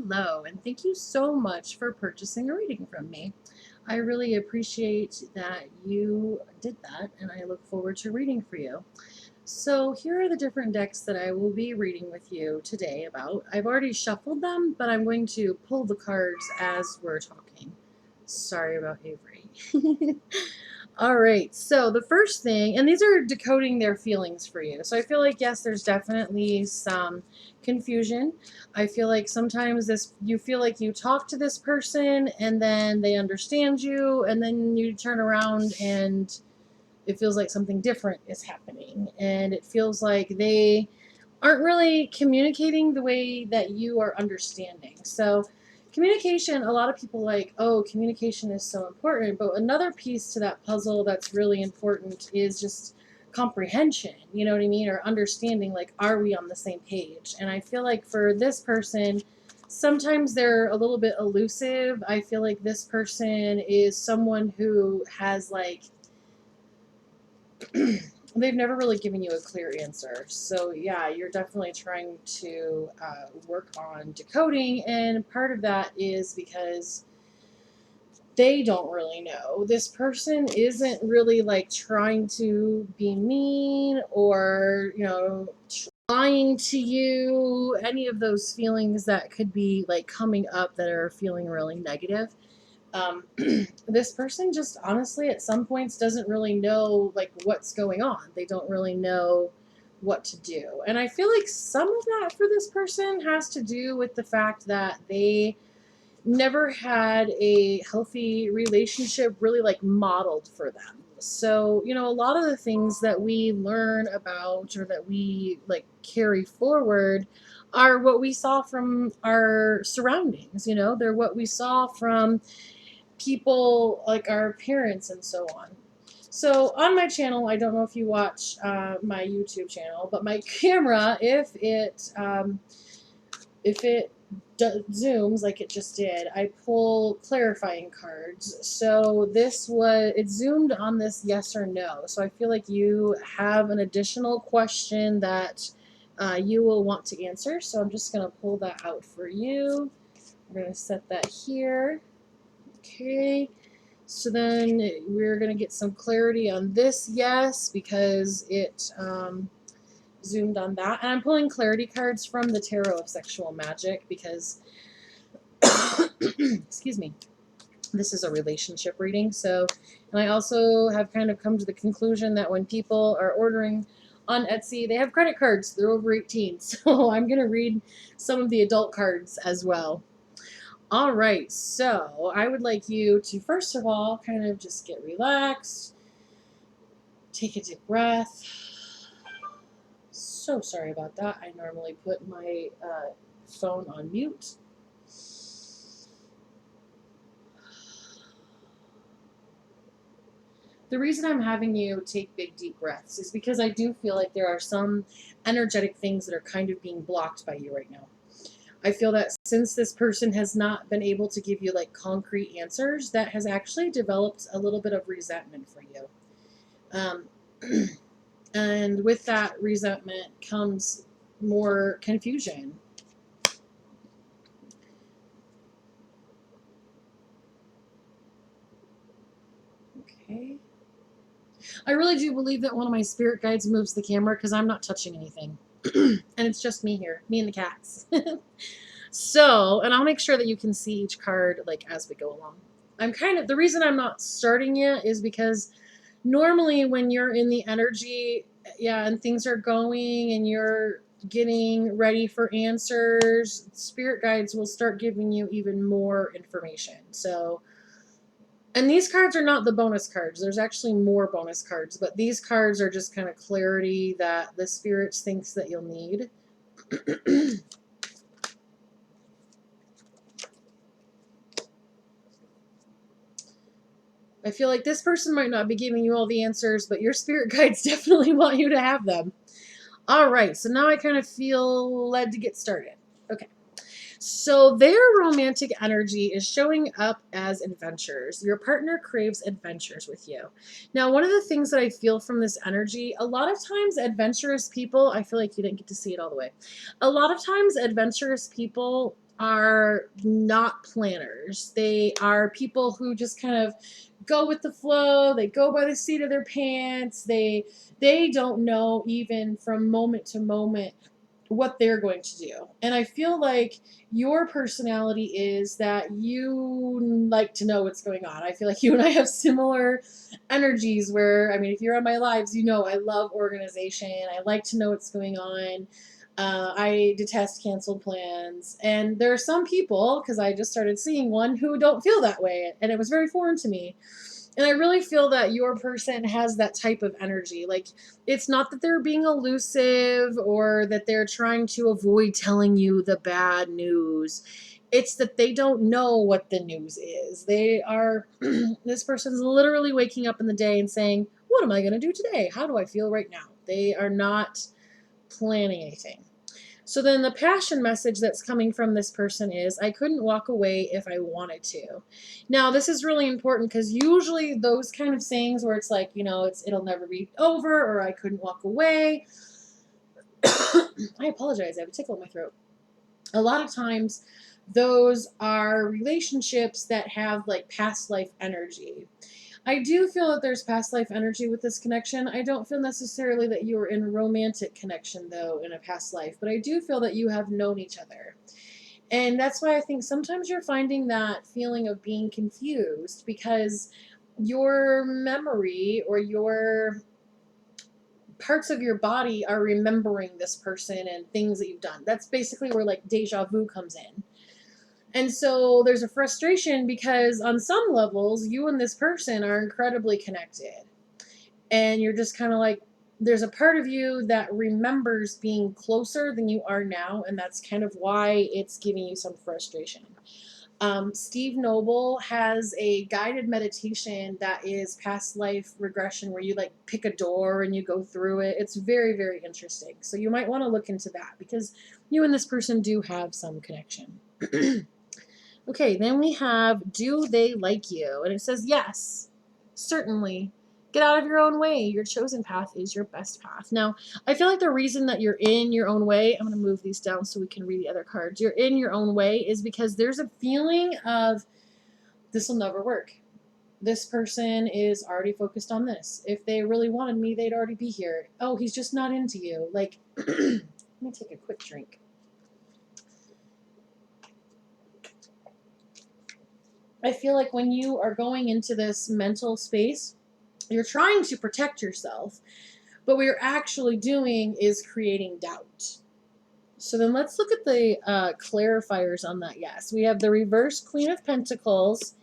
Hello, and thank you so much for purchasing a reading from me. I really appreciate that you did that, and I look forward to reading for you. So, here are the different decks that I will be reading with you today about. I've already shuffled them, but I'm going to pull the cards as we're talking. Sorry about Avery. All right, so the first thing, and these are decoding their feelings for you. So I feel like, yes, there's definitely some confusion. I feel like sometimes you feel like you talk to this person and then they understand you, and then you turn around and it feels like something different is happening. And it feels like they aren't really communicating the way that you are understanding. So communication, a lot of people like, oh, communication is so important, but another piece to that puzzle that's really important is just comprehension, you know what I mean, or understanding, like, are we on the same page? And I feel like for this person, sometimes they're a little bit elusive. I feel like this person is someone who has, like, they've never really given you a clear answer. So yeah, you're definitely trying to work on decoding, and part of that is because they don't really know. This person isn't really like trying to be mean or, lying to you, any of those feelings that could be like coming up that are feeling really negative. um, this person just honestly at some points doesn't really know like what's going on. They don't really know what to do. And I feel like some of that for this person has to do with the fact that they never had a healthy relationship really like modeled for them. So, a lot of the things that we learn about or that we like carry forward are what we saw from our surroundings. They're what we saw from people like our parents and so on. So on my channel, I don't know if you watch my YouTube channel, but my camera, if it zooms like it just did, I pull clarifying cards. So it zoomed on this yes or no. So I feel like you have an additional question that you will want to answer. So I'm just going to pull that out for you. We're going to set that here. Okay. So then we're going to get some clarity on this yes, because it zoomed on that. And I'm pulling clarity cards from the Tarot of Sexual Magic because, excuse me, this is a relationship reading. So, and I also have kind of come to the conclusion that when people are ordering on Etsy, they have credit cards. They're over 18. So I'm going to read some of the adult cards as well. All right, so I would like you to, first of all, kind of just get relaxed. Take a deep breath. So sorry about that. I normally put my phone on mute. The reason I'm having you take big, deep breaths is because I do feel like there are some energetic things that are kind of being blocked by you right now. I feel that since this person has not been able to give you like concrete answers, that has actually developed a little bit of resentment for you. And with that resentment comes more confusion. Okay. I really do believe that one of my spirit guides moves the camera because I'm not touching anything. And it's just me here, me and the cats. So, and I'll make sure that you can see each card like as we go along. The reason I'm not starting yet is because normally when you're in the energy, yeah, and things are going and you're getting ready for answers, spirit guides will start giving you even more information. So, and these cards are not the bonus cards. There's actually more bonus cards, but these cards are just kind of clarity that the spirits thinks that you'll need. I feel like this person might not be giving you all the answers, but your spirit guides definitely want you to have them. All right, so now I kind of feel led to get started. Okay. So their romantic energy is showing up as adventures. Your partner craves adventures with you. Now, one of the things that I feel from this energy, a lot of times adventurous people, I feel like you didn't get to see it all the way. A lot of times adventurous people are not planners. They are people who just kind of go with the flow. They go by the seat of their pants. They don't know even from moment to moment what they're going to do. And I feel like your personality is that you like to know what's going on. I feel like you and I have similar energies where, I mean, if you're on my lives, you know I love organization. I like to know what's going on. I detest canceled plans. And there are some people, because I just started seeing one, who don't feel that way. And it was very foreign to me. And I really feel that your person has that type of energy. Like, it's not that they're being elusive or that they're trying to avoid telling you the bad news. It's that they don't know what the news is. They are, this person's literally waking up in the day and saying, what am I going to do today? How do I feel right now? They are not planning anything. So then the passion message that's coming from this person is, I couldn't walk away if I wanted to. Now, this is really important because usually those kind of sayings where it's like, it'll never be over, or I couldn't walk away. I apologize. I have a tickle in my throat. A lot of times those are relationships that have like past life energy. I do feel that there's past life energy with this connection. I don't feel necessarily that you were in a romantic connection, though, in a past life, but I do feel that you have known each other. And that's why I think sometimes you're finding that feeling of being confused because your memory or your parts of your body are remembering this person and things that you've done. That's basically where like deja vu comes in. And so there's a frustration because on some levels, you and this person are incredibly connected. And you're just kind of like, there's a part of you that remembers being closer than you are now. And that's kind of why it's giving you some frustration. Steve Noble has a guided meditation that is past life regression where you like pick a door and you go through it. It's very, very interesting. So you might want to look into that because you and this person do have some connection. Okay, then we have, do they like you? And it says, yes, certainly. Get out of your own way. Your chosen path is your best path. Now, I feel like the reason that you're in your own way, I'm going to move these down so we can read the other cards. You're in your own way is because there's a feeling of this will never work. This person is already focused on this. If they really wanted me, they'd already be here. Oh, he's just not into you. Like, let me take a quick drink. I feel like when you are going into this mental space, you're trying to protect yourself, but what you're actually doing is creating doubt. So then let's look at the clarifiers on that. Yes, we have the reverse Queen of Pentacles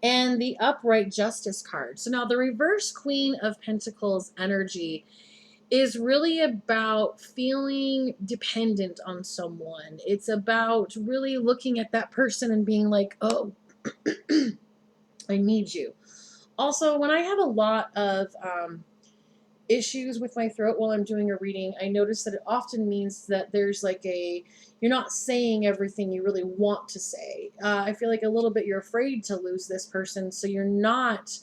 and the upright Justice card. So now the reverse Queen of Pentacles energy is really about feeling dependent on someone. It's about really looking at that person and being like, oh, I need you. Also, when I have a lot of issues with my throat while I'm doing a reading, I notice that it often means that there's like you're not saying everything you really want to say. I feel like a little bit you're afraid to lose this person, so you're not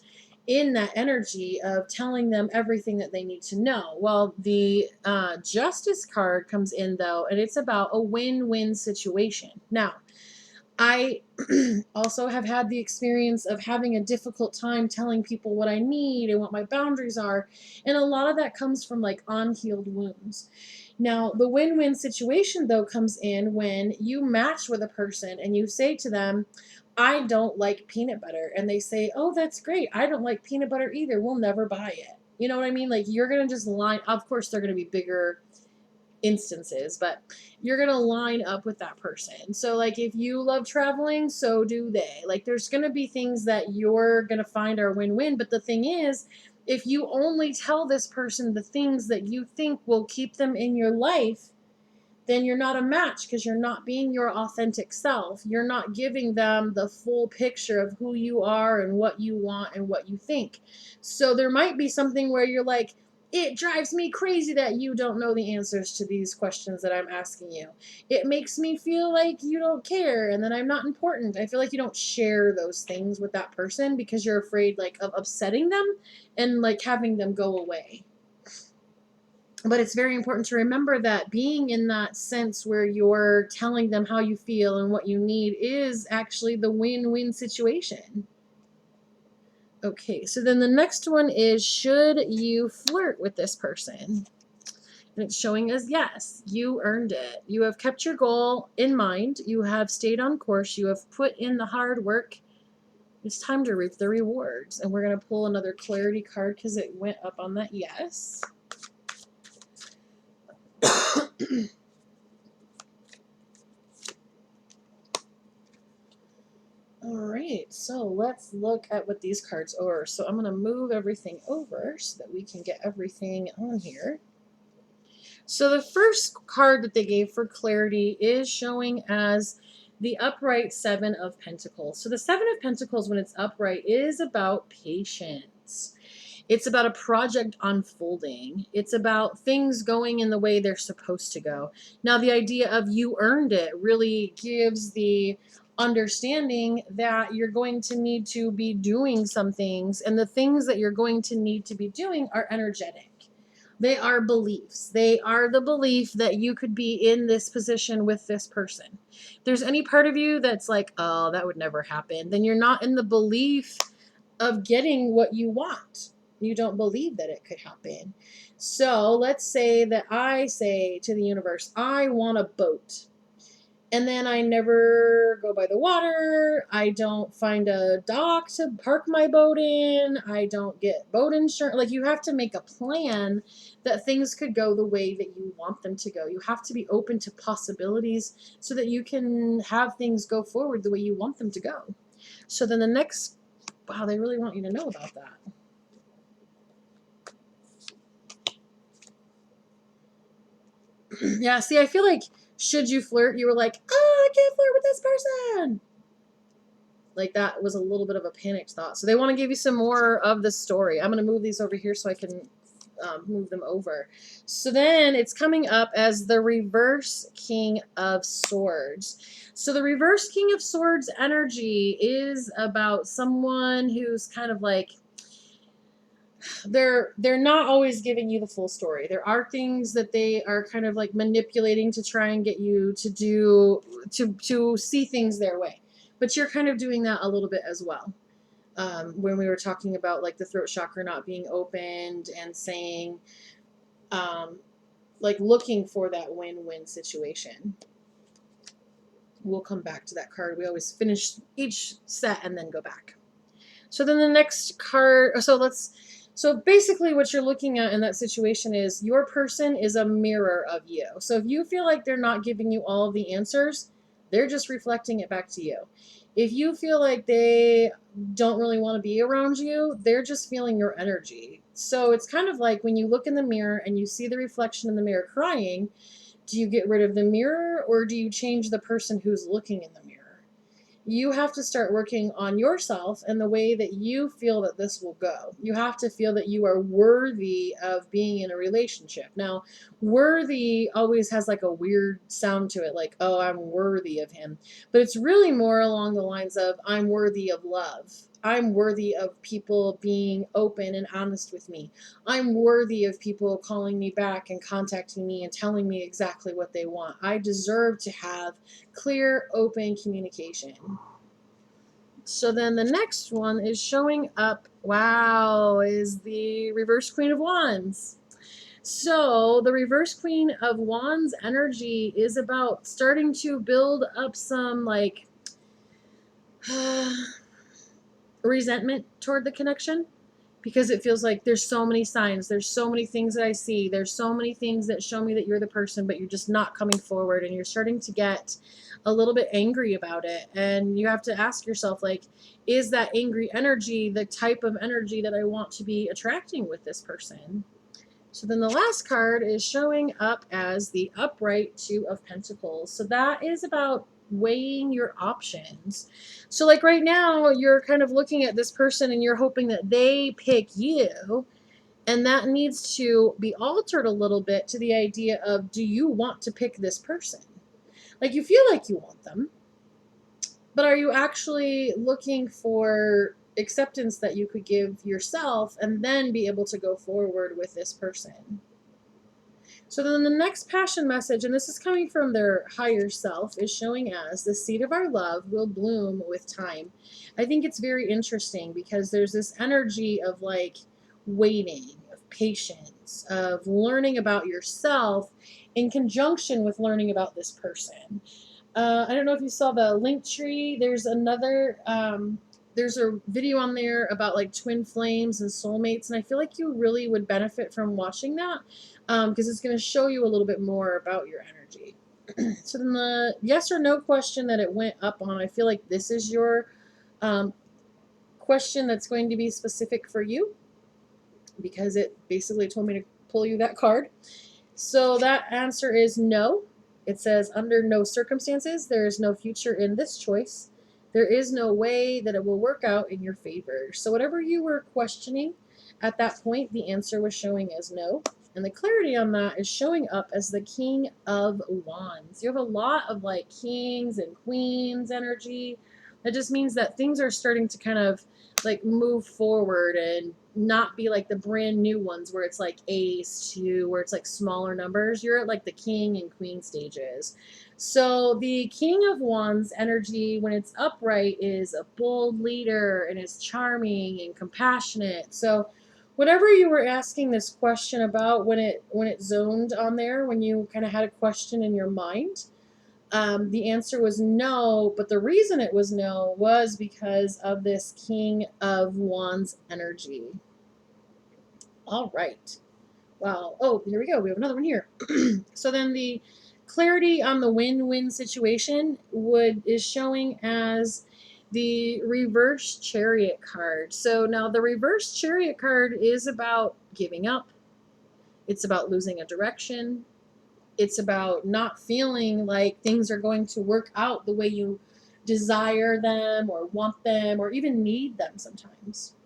in that energy of telling them everything that they need to know. Well, the Justice card comes in though, and it's about a win-win situation. Now, I also have had the experience of having a difficult time telling people what I need and what my boundaries are. And a lot of that comes from like unhealed wounds. Now, the win-win situation though comes in when you match with a person and you say to them, I don't like peanut butter. And they say, oh, that's great. I don't like peanut butter either. We'll never buy it. You know what I mean? Like you're going to just line, of course, they're going to be bigger instances, but you're going to line up with that person. So like if you love traveling, so do they. Like there's going to be things that you're going to find are win-win, but the thing is, if you only tell this person the things that you think will keep them in your life, then you're not a match because you're not being your authentic self. You're not giving them the full picture of who you are and what you want and what you think. So there might be something where you're like, it drives me crazy that you don't know the answers to these questions that I'm asking you. It makes me feel like you don't care and that I'm not important. I feel like you don't share those things with that person because you're afraid like of upsetting them and like having them go away. But it's very important to remember that being in that sense where you're telling them how you feel and what you need is actually the win-win situation. Okay, so then the next one is, should you flirt with this person? And it's showing us yes, you earned it. You have kept your goal in mind. You have stayed on course. You have put in the hard work. It's time to reap the rewards. And we're going to pull another clarity card because it went up on that yes. All right, so let's look at what these cards are. So I'm going to move everything over so that we can get everything on here. So the first card that they gave for clarity is showing as the upright Seven of Pentacles. So the Seven of Pentacles, when it's upright, is about patience. It's about a project unfolding. It's about things going in the way they're supposed to go. Now, the idea of you earned it really gives the understanding that you're going to need to be doing some things, and the things that you're going to need to be doing are energetic. They are beliefs. They are the belief that you could be in this position with this person. If there's any part of you that's like, oh, that would never happen, then you're not in the belief of getting what you want. You don't believe that it could happen. So let's say that I say to the universe, I want a boat. And then I never go by the water. I don't find a dock to park my boat in. I don't get boat insurance. Like, you have to make a plan that things could go the way that you want them to go. You have to be open to possibilities so that you can have things go forward the way you want them to go. So then the next, wow, they really want you to know about that. Yeah, see, I feel like, should you flirt? You were like, oh, I can't flirt with this person. Like, that was a little bit of a panicked thought. So they want to give you some more of the story. I'm going to move these over here so I can move them over. So then it's coming up as the reverse King of Swords. So the reverse King of Swords energy is about someone who's kind of like, they're not always giving you the full story. There are things that they are kind of like manipulating to try and get you to do, to see things their way. But you're kind of doing that a little bit as well. When we were talking about like the throat chakra not being opened and saying, like looking for that win-win situation. We'll come back to that card. We always finish each set and then go back. So then the next card, so basically what you're looking at in that situation is your person is a mirror of you. So if you feel like they're not giving you all of the answers, they're just reflecting it back to you. If you feel like they don't really want to be around you, they're just feeling your energy. So it's kind of like when you look in the mirror and you see the reflection in the mirror crying, do you get rid of the mirror or do you change the person who's looking in the mirror? You have to start working on yourself and the way that you feel that this will go. You have to feel that you are worthy of being in a relationship. Now, worthy always has like a weird sound to it, like, oh, I'm worthy of him. But it's really more along the lines of, I'm worthy of love. I'm worthy of people being open and honest with me. I'm worthy of people calling me back and contacting me and telling me exactly what they want. I deserve to have clear, open communication. So then the next one is showing up, wow, is the reverse Queen of Wands. So the reverse Queen of Wands energy is about starting to build up some like resentment toward the connection, because it feels like there's so many signs, there's so many things that I see, there's so many things that show me that you're the person, but you're just not coming forward, and you're starting to get a little bit angry about it. And you have to ask yourself, like, is that angry energy the type of energy that I want to be attracting with this person? So then the last card is showing up as the upright Two of Pentacles. So that is about weighing your options. So like right now, you're kind of looking at this person and you're hoping that they pick you. And that needs to be altered a little bit to the idea of, do you want to pick this person? Like, you feel like you want them, but are you actually looking for acceptance that you could give yourself and then be able to go forward with this person? So then the next passion message, and this is coming from their higher self, is showing as the seed of our love will bloom with time. I think it's very interesting because there's this energy of like waiting, of patience, of learning about yourself in conjunction with learning about this person. I don't know if you saw the link tree. There's a video on there about like twin flames and soulmates, and I feel like you really would benefit from watching that because it's going to show you a little bit more about your energy. So then the yes or no question that it went up on, I feel like this is your um, question that's going to be specific for you because it basically told me to pull you that card. So that answer is no. It says, under no circumstances, there is no future in this choice. There is no way that it will work out in your favor. So whatever you were questioning at that point, the answer was showing as no. And the clarity on that is showing up as the King of Wands. You have a lot of like kings and queens energy. That just means that things are starting to kind of like move forward and not be like the brand new ones where it's like ace to where it's like smaller numbers. You're at like the king and queen stages. So the King of Wands energy, when it's upright, is a bold leader and is charming and compassionate. So whatever you were asking this question about when it zoned on there, when you kind of had a question in your mind, the answer was no, but the reason it was no was because of this King of Wands energy. All right. Wow. Oh, here we go. We have another one here. So then the clarity on the win-win situation is showing as the reverse chariot card. So now the reverse chariot card is about giving up. It's about losing a direction. It's about not feeling like things are going to work out the way you desire them or want them or even need them sometimes.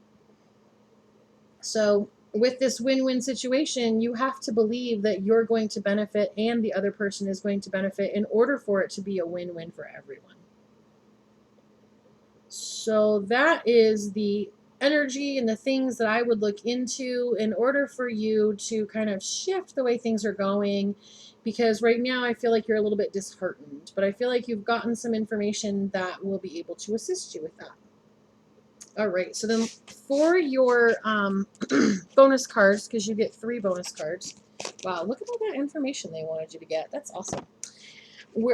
So with this win-win situation, you have to believe that you're going to benefit and the other person is going to benefit in order for it to be a win-win for everyone. So that is the energy and the things that I would look into in order for you to kind of shift the way things are going, because right now I feel like you're a little bit disheartened, but I feel like you've gotten some information that will be able to assist you with that. All right, so then for your bonus cards, because you get 3 bonus cards. Wow, look at all that information they wanted you to get. That's awesome.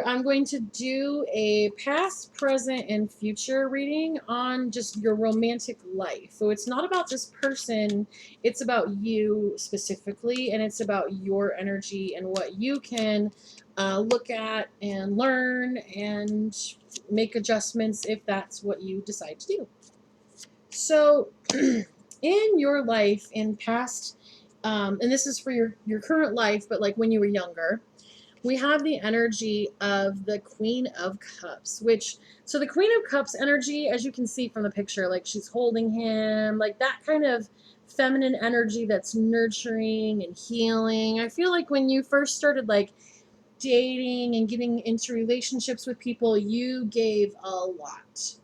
I'm going to do a past, present, and future reading on just your romantic life. So it's not about this person, it's about you specifically, and it's about your energy and what you can look at and learn and make adjustments if that's what you decide to do. So in your life, in past, and this is for your current life, but like when you were younger, we have the energy of the Queen of Cups, so the Queen of Cups energy, as you can see from the picture, like she's holding him, like that kind of feminine energy that's nurturing and healing. I feel like when you first started like dating and getting into relationships with people, you gave a lot.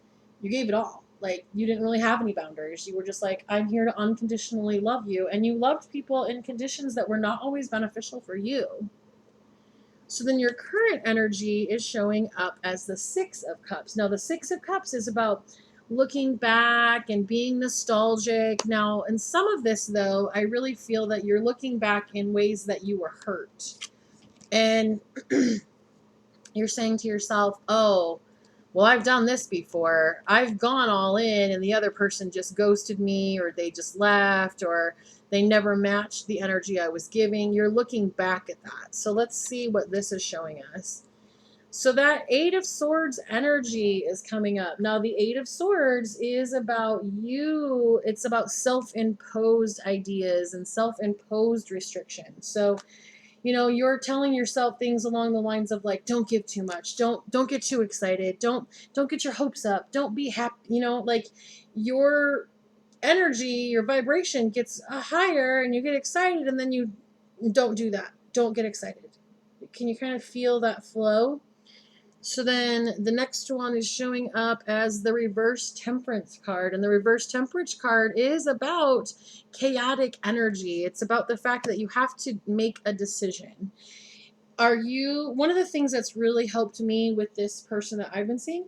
You gave it all. Like, you didn't really have any boundaries. You were just like, I'm here to unconditionally love you. And you loved people in conditions that were not always beneficial for you. So then your current energy is showing up as the Six of Cups. Now, the Six of Cups is about looking back and being nostalgic. Now, in some of this, though, I really feel that you're looking back in ways that you were hurt. And you're saying to yourself, oh, well, I've done this before. I've gone all in and the other person just ghosted me, or they just left, or they never matched the energy I was giving. You're looking back at that. So let's see what this is showing us. So that Eight of Swords energy is coming up. Now, the Eight of Swords is about you. It's about self-imposed ideas and self-imposed restrictions. So you're telling yourself things along the lines of like, don't give too much, don't get too excited, don't get your hopes up, don't be happy, like your energy, your vibration gets higher and you get excited, and then you don't do that. Don't get excited. Can you kind of feel that flow? So then the next one is showing up as the reverse temperance card. And the reverse temperance card is about chaotic energy. It's about the fact that you have to make a decision. One of the things that's really helped me with this person that I've been seeing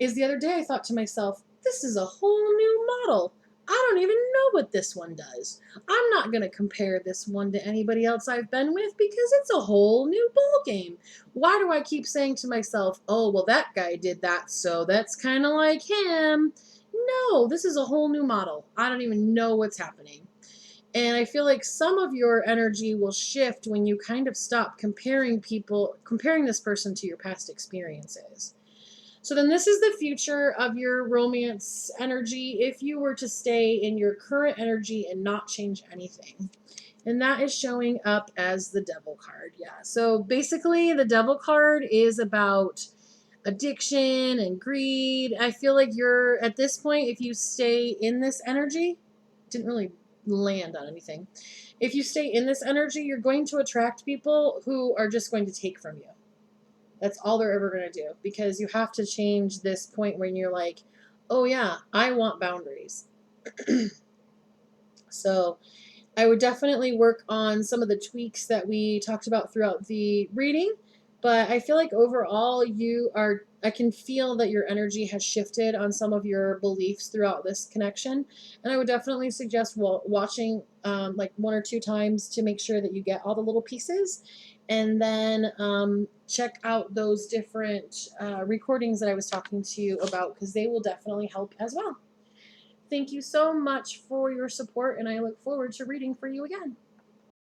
is the other day I thought to myself, this is a whole new model. I don't even know what this one does. I'm not going to compare this one to anybody else I've been with because it's a whole new ball game. Why do I keep saying to myself, oh, well, that guy did that, so that's kind of like him? No, this is a whole new model. I don't even know what's happening. And I feel like some of your energy will shift when you kind of stop comparing this person to your past experiences. So then this is the future of your romance energy if you were to stay in your current energy and not change anything. And that is showing up as the Devil card. Yeah. So basically the Devil card is about addiction and greed. I feel like you're at this point, if you stay in this energy, didn't really land on anything. If you stay in this energy, you're going to attract people who are just going to take from you. That's all they're ever going to do, because you have to change this point when you're like, oh yeah, I want boundaries. So I would definitely work on some of the tweaks that we talked about throughout the reading, but I feel like overall I can feel that your energy has shifted on some of your beliefs throughout this connection. And I would definitely suggest watching like 1 or 2 times to make sure that you get all the little pieces. And then check out those different recordings that I was talking to you about, because they will definitely help as well. Thank you so much for your support, and I look forward to reading for you again.